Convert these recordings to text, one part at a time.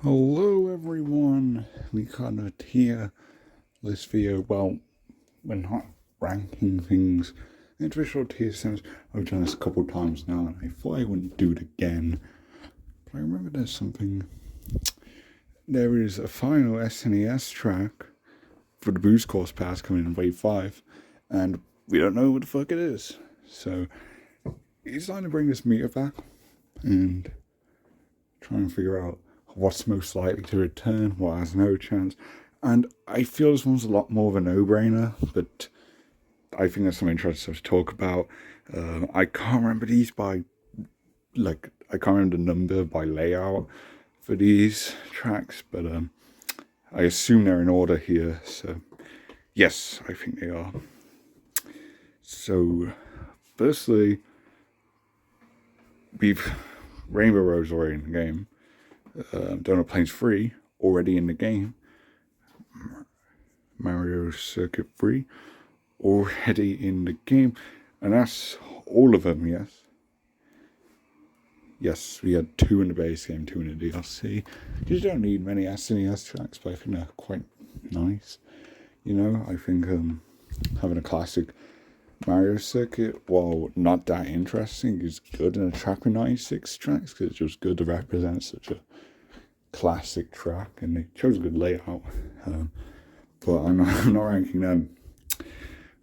Hello everyone, we cannot hear this video. Well, we're not ranking things individual tier systems. I've done this a couple of times now and I thought I wouldn't do it again. But I remember there's something. There is a final SNES track for the Boost Course Pass coming in Wave 5 and we don't know what the fuck it is. So it's time to bring this meter back and try and figure out what's most likely to return, what has no chance. And I feel this one's a lot more of a no-brainer, but I think there's some interesting stuff to talk about. I can't remember these by, I can't remember the number by layout for these tracks, but I assume they're in order here, so yes, I think they are. So, firstly, Rainbow Road's already in the game. Donut Plains 3 already in the game. Mario Circuit 3 already in the game. And that's all of them, yes. Yes, we had 2 in the base game, 2 in the DLC. You don't need many SNES tracks, but I think they're quite nice. You know, I think having a classic Mario Circuit, while not that interesting, is good in a track with 96 tracks, because it's just good to represent such a classic track, and they chose a good layout. But I'm not ranking them.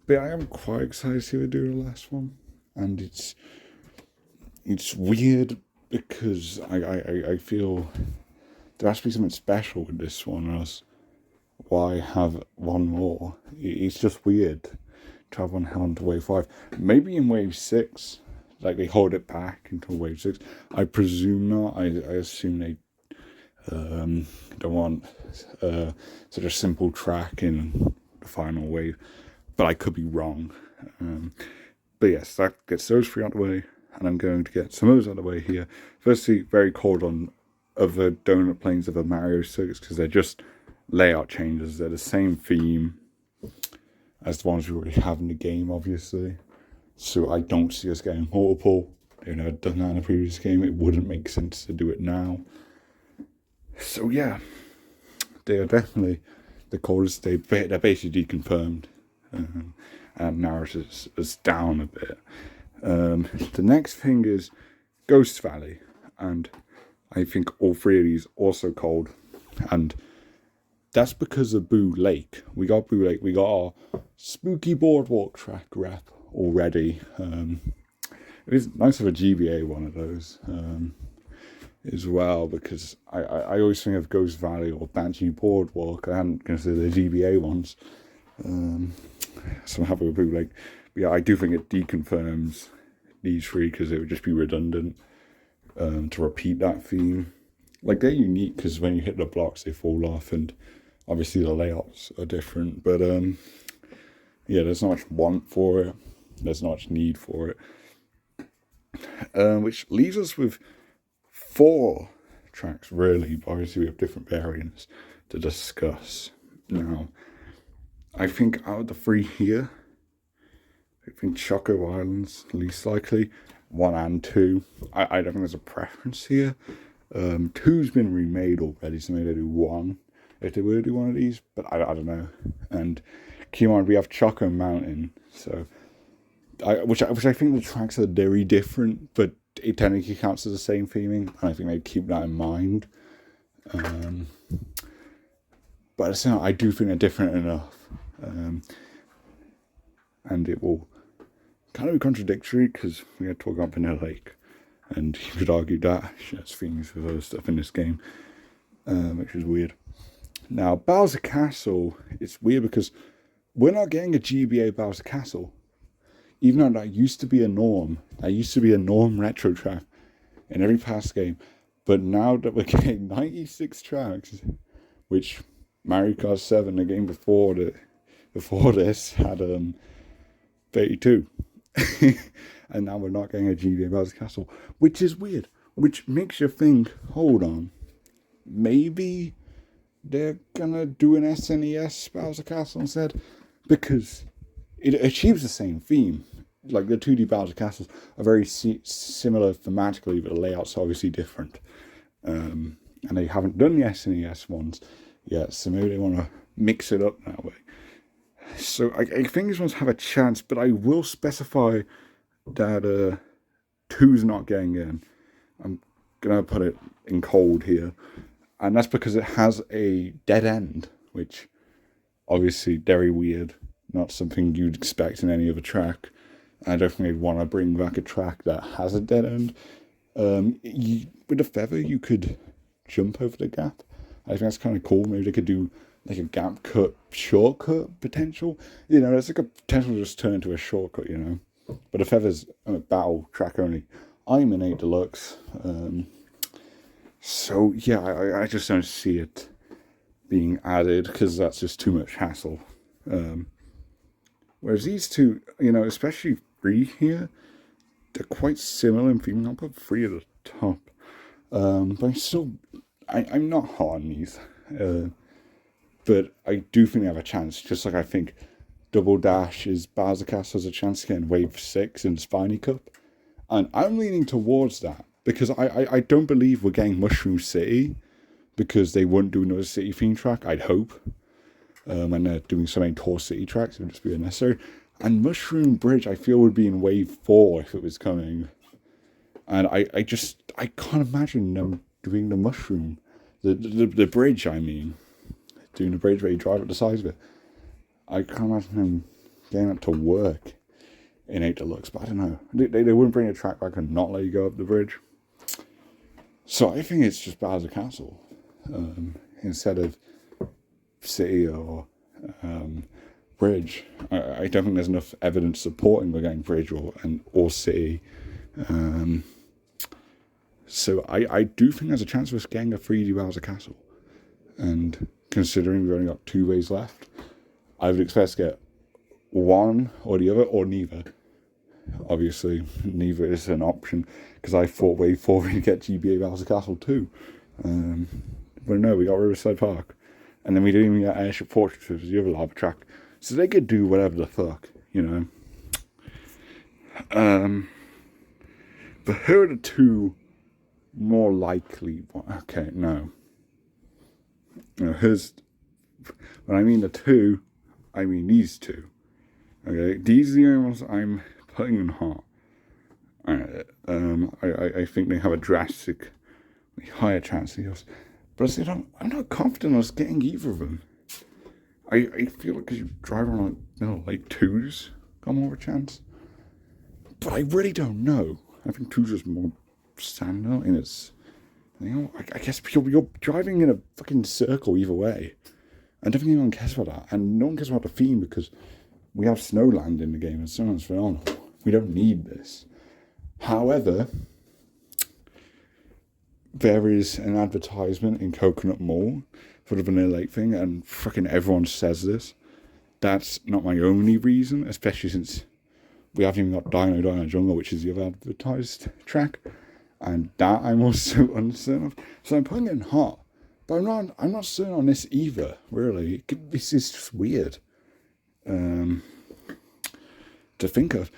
But I am quite excited to see what do the last one, and it's weird because I feel there has to be something special with this one, or else why have one more? It's just weird to have one held into Wave 5. Maybe in Wave 6, like they hold it back until Wave 6. I presume not. I assume they don't want such a simple track in the final wave, but I could be wrong. But yes, that gets those 3 out of the way, and I'm going to get some of those out of the way here. Firstly, very cold on other Donut Plains, other Mario circuits, because they're just layout changes. They're the same theme as the ones we already have in the game, obviously. So I don't see us getting multiple. They've never done that in a previous game. It wouldn't make sense to do it now. So yeah, they are definitely the coldest. They're basically deconfirmed, and narratives is down a bit. The next thing is Ghost Valley, and I think all 3 of these also cold, and that's because of Boo Lake. We got Boo Lake. We got our spooky boardwalk track rep already. It is nice to have a GBA one of those. As well, because I always think of Ghost Valley or Banshee Boardwalk. I hadn't considered the GBA ones. So I'm happy with Blue Lake. But yeah, I do think it deconfirms these 3 because it would just be redundant to repeat that theme. Like, they're unique because when you hit the blocks, they fall off, and obviously the layouts are different. But yeah, there's not much want for it. There's not much need for it. Which leaves us with 4 tracks, really, but obviously we have different variants to discuss. Now, I think out of the 3 here, I think Choco Island's least likely. 1 and 2. I don't think there's a preference here. 2's been remade already, so maybe they do 1 if they were to do one of these, but I don't know. And keep in mind, we have Choco Mountain, so which I think the tracks are very different, but it technically counts as the same theming, and I think they keep that in mind. But at the same time, I do think they're different enough, and it will kind of be contradictory because we had to talk about Vanilla Lake, and you could argue that she has themes with other stuff in this game, which is weird. Now, Bowser Castle, it's weird because we're not getting a GBA Bowser Castle. Even though that used to be a norm. That used to be a norm retro track in every past game. But now that we're getting 96 tracks, which Mario Kart 7, the game before this, had 32. And now we're not getting a GBA Bowser Castle, which is weird. Which makes you think, hold on, maybe they're gonna do an SNES Bowser Castle instead? Because it achieves the same theme. Like, the 2D Bowser Castles are very similar thematically, but the layout's obviously different. and they haven't done the SNES ones yet, so maybe they want to mix it up that way. So I think these ones have a chance, but I will specify that 2's not getting in. I'm gonna put it in cold here, and that's because it has a dead end, which obviously very weird, not something you'd expect in any other track. I don't think they'd want to bring back a track that has a dead end. With a feather, you could jump over the gap. I think that's kind of cool. Maybe they could do like a gap cut shortcut potential. There's like a potential to just turn into a shortcut, But a feather's a battle track only. I'm in a Deluxe. So, yeah, I just don't see it being added because that's just too much hassle. Whereas these two, especially 3 here, they're quite similar in theme. I'll put 3 at the top. But I'm not hard on these. But I do think they have a chance, just like I think Double Dash's Bowser Castle has a chance to get in Wave 6 in Spiny Cup. And I'm leaning towards that, because I don't believe we're getting Mushroom City, because they wouldn't do another city theme track, I'd hope. And they're doing so many Tour City tracks, it would just be unnecessary. And Mushroom Bridge, I feel, would be in Wave 4 if it was coming. And I can't imagine them doing the mushroom. The bridge, I mean. Doing the bridge where you drive up the sides of it. I can't imagine them getting that to work in 8 Deluxe, but I don't know. They wouldn't bring a track back and not let you go up the bridge. So I think it's just Bowser Castle. Instead of City or Bridge. I don't think there's enough evidence supporting we're getting Bridge or City. So I do think there's a chance of us getting a 3D Bowser Castle. And considering we've only got 2 ways left, I would expect to get one or the other, or neither. Obviously, neither is an option, because I thought Wave 4 we'd get GBA Bowser Castle too. But no, we got Riverside Park. And then we didn't even get Airship Fortress, which was the other lava track. So they could do whatever the fuck, But who are the 2 more likely? Okay, no. When I mean the 2, I mean these 2. Okay, these are the only ones I'm putting in hot. I think they have a drastically higher chance of us. But I'm not confident in us getting either of them. I feel like because you drive around like 2's got more of a chance. But I really don't know. I think 2's just more standout in its... I guess you're driving in a fucking circle either way. I don't think anyone cares about that. And no one cares about the theme because we have Snowland in the game and Snowland's phenomenal. We don't need this. However, there is an advertisement in Coconut Mall for the Vanilla Lake thing, and fucking everyone says this. That's not my only reason, especially since we haven't even got Dino Jungle, which is the other advertised track. And that I'm also uncertain of. So I'm putting it in hot. But I'm not certain on this either, really. This is just weird to think of.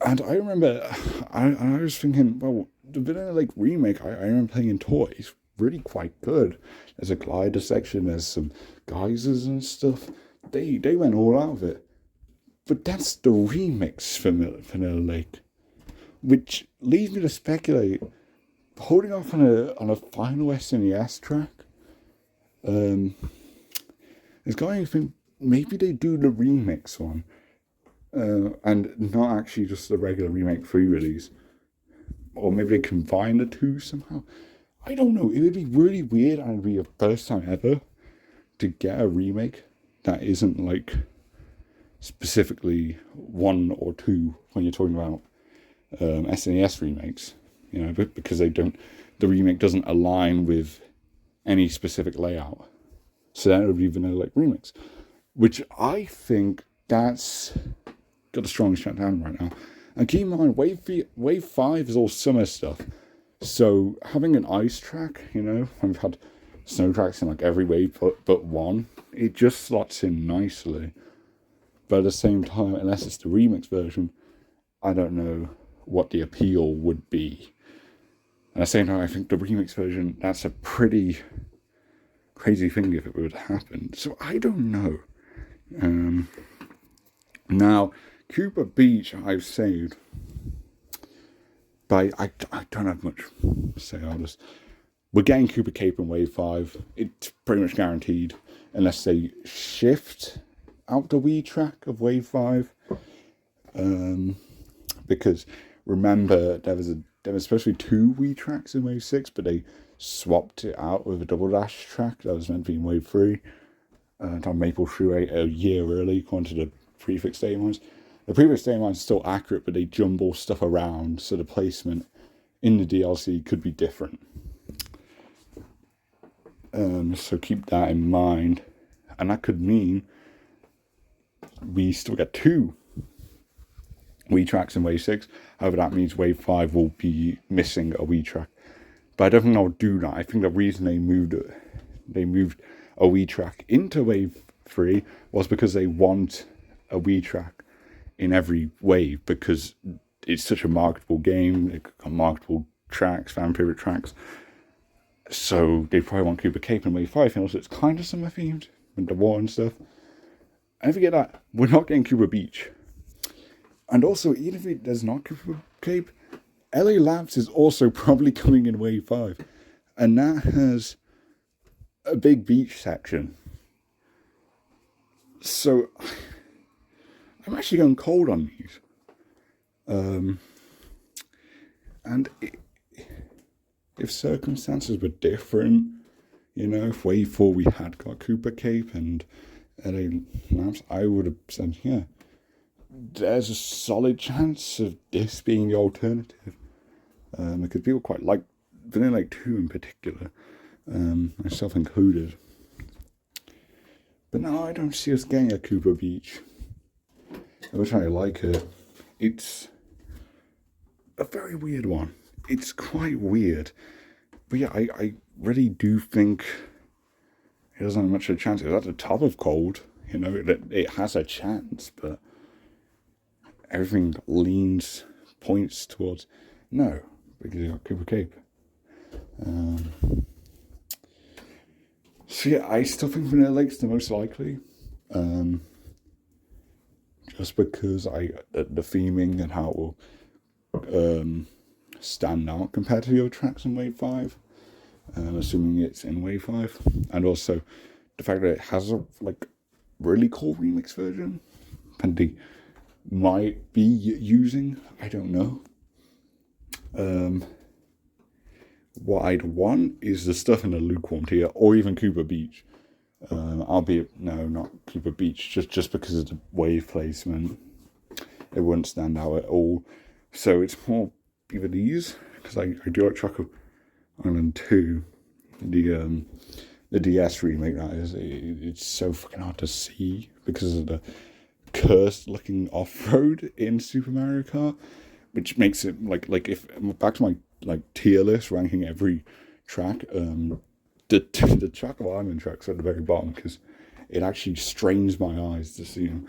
And I remember, I was thinking, well, the Vanilla Lake remake, I remember playing in toys, really quite good. There's a glider section, there's some geysers and stuff. They went all out of it. But that's the remix for Vanilla Lake, which leads me to speculate, holding off on a final SNES track, is going to think maybe they do the remix one, and not actually just the regular remake free release, or maybe they combine the 2 somehow. I don't know. It would be really weird, and it'd be the first time ever to get a remake that isn't like specifically 1 or 2 when you're talking about SNES remakes, because the remake doesn't align with any specific layout. So that would be Vanilla Lake remix, which I think that's got the strongest chance down right now. And keep in mind, Wave 5 is all summer stuff. So having an ice track, we've had snow tracks in like every wave but 1, it just slots in nicely. But at the same time, unless it's the remix version, I don't know what the appeal would be. at the same time, I think the remix version, that's a pretty crazy thing if it would happen. So I don't know. Now, Cooper Beach I've saved, but I don't have much to say on this. We're getting Cooper Cape in Wave 5. It's pretty much guaranteed, unless they shift out the Wii track of Wave 5. Because remember, there was supposed to be 2 Wii tracks in Wave 6, but they swapped it out with a Double Dash track that was meant to be in Wave 3. On Maple Through a year early, according to the prefix date lines. The prefix date lines are still accurate, but they jumble stuff around, so the placement in the DLC could be different. So keep that in mind. And that could mean we still get 2 Wii tracks in Wave 6. However, that means Wave 5 will be missing a Wii track. But I don't think they'll do that. I think the reason they moved a Wii track into Wave 3 was because they want a Wii track in every wave, because it's such a marketable game. It's got marketable tracks, fan favorite tracks. So they probably want Cooper Cape in Wave 5, and also it's kind of summer themed with the war and stuff. And if you get that, we're not getting Cooper Beach. And also, even if there's not Cooper Cape, LA Labs is also probably coming in Wave 5. And that has a big beach section. So I'm actually going cold on these. And if circumstances were different, if Wave 4 we had got Cooper Cape and LA Labs, I would have said, yeah, there's a solid chance of this being the alternative. Because people quite like Vanilla Lake 2 in particular, myself included. But no, I don't see us getting a Cooper Beach. I wish I like it. It's a very weird one. It's quite weird. But yeah, I really do think it doesn't have much of a chance. It's at the top of cold, it has a chance, but everything points towards no, because you got Cooper Cape. So yeah, I still think Vanilla Lake's the most likely. Just because the theming and how it will stand out compared to the other tracks in Wave 5. Assuming it's in Wave 5. And also the fact that it has a really cool remix version. And they might be using, I don't know. What I'd want is the stuff in the lukewarm tier, or even Cooper Beach. Albeit, no, not Cooper Beach, just because of the wave placement. It wouldn't stand out at all. So it's more either these, because I do like Choco Island 2, the DS remake, that is. It's so fucking hard to see because of the cursed looking off-road in Super Mario Kart, which makes it if back to my tier list ranking every track, the Choco Island tracks at the very bottom because it actually strains my eyes to see them.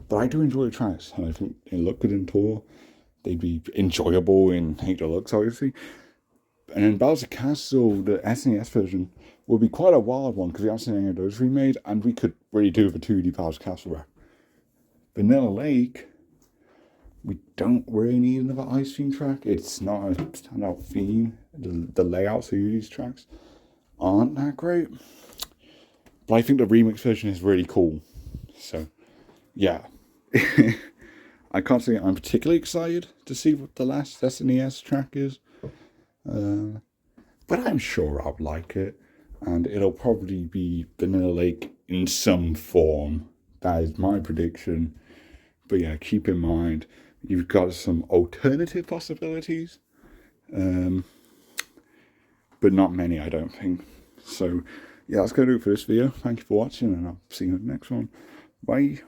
But I do enjoy the tracks, and I think they look good in tour. They'd be enjoyable in Deluxe, obviously. And in Bowser Castle, the SNES version would be quite a wild one because we haven't seen any of those remade, and we could really do with a 2D Bowser Castle rack. Vanilla Lake, we don't really need another ice theme track. It's not a standout theme. The layouts of these tracks aren't that great. But I think the remix version is really cool. So, yeah. I can't say I'm particularly excited to see what the last SNES track is. But I'm sure I'll like it. And it'll probably be Vanilla Lake in some form. That is my prediction. But yeah, keep in mind, you've got some alternative possibilities. But not many, I don't think. So, yeah, that's going to do it for this video. Thank you for watching, and I'll see you in the next one. Bye.